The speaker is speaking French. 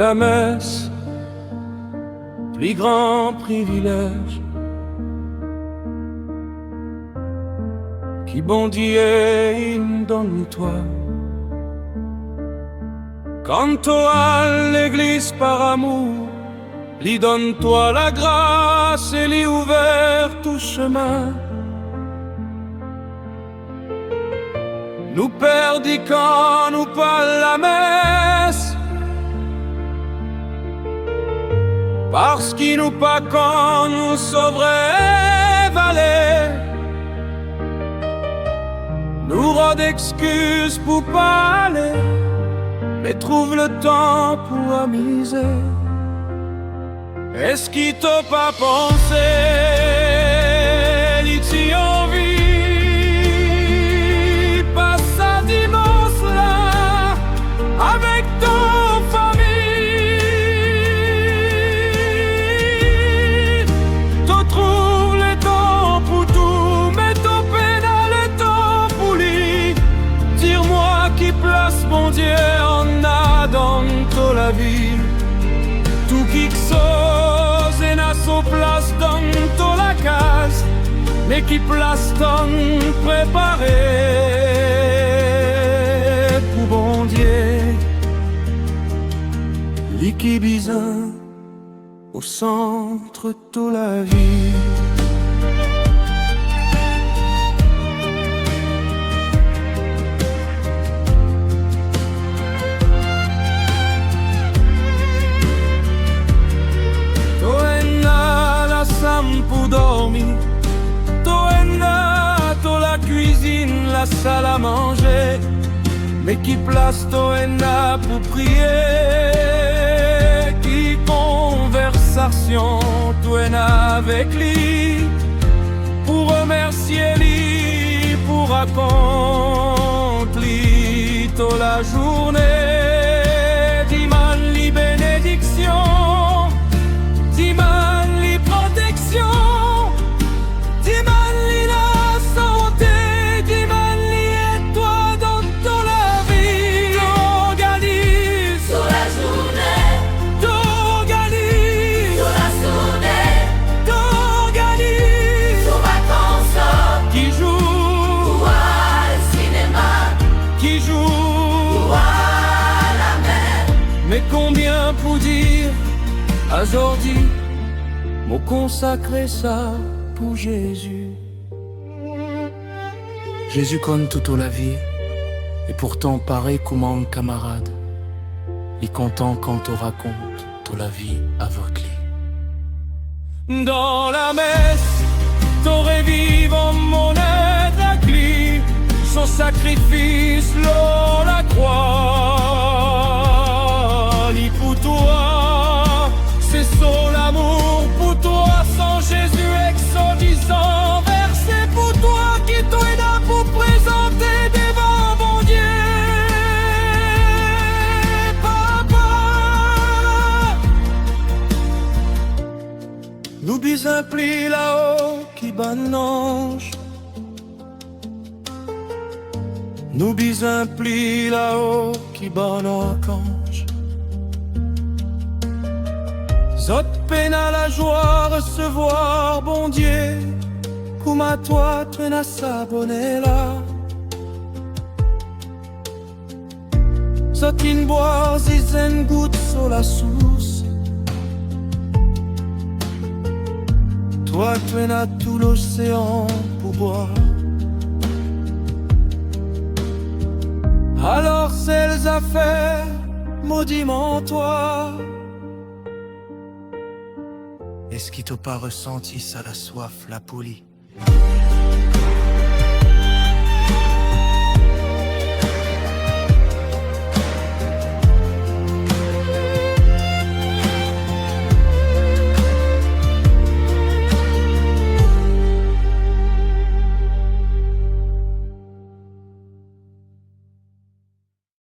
la messe, plus grand privilège qui bon Dieu donne-toi. Canto à l'église par amour, lui donne-toi la grâce et lui ouvert tout chemin. Nous perdis quand nous pas la messe, parce qu'il nous pas quand nous sauverait valer. Nous rend d'excuses pour pas aller, mais trouve le temps pour amuser. Est-ce qu'il t'a pas pensé, l'y envie, passe un dimanche là, avec ton famille. T'en trouves le temps pour tout, mais ton peine a le temps pour lui. Dis-moi qui place mon Dieu en a dans toute la vie. Tout qui s'ose et n'a son place dans toute la case, mais qui place ton préparé pour bon Dieu. L'équipe bizarre au centre toute la vie. Pour dormir, t'as la cuisine, la salle à manger, mais qui place t'as pour prier, qui conversation t'as avec lui, pour remercier lui, pour raconter toute la journée, dis-moi les bénédictions, dis-moi dis-moi-lui la santé, dis-moi-lui toi dans toute la vie. T'organises sur la journée, t'organises sur la journée, t'organises sur vacances, qui joue ou à le cinéma, qui joue ou à la mer. Mais combien pour dire aujourd'hui mot consacré ça pour Jésus. Jésus compte toute la vie, et pourtant pareil comme un camarade. Il est content quand on raconte toute la vie avec lui. Dans la messe, t'aurais vivant mon aide avec lui, son sacrifice, l'eau, la croix. Lui pour toi, c'est son amour pour toi, sans Jésus exodisant, versé pour toi, qui t'aide pour présenter devant mon Dieu. Papa, nous bisons pli là-haut qui banange, nous bisons pli là-haut qui banange. Zot peine à la joie recevoir bon Dieu, comme à toi tu n'as s'abonner là. Zot in boire zizen goutte sur la source, toi tu n'as tout l'océan pour boire. Alors celles affaires maudiment toi. Est-ce qu'il t'a pas ressenti ça la soif, la poulie?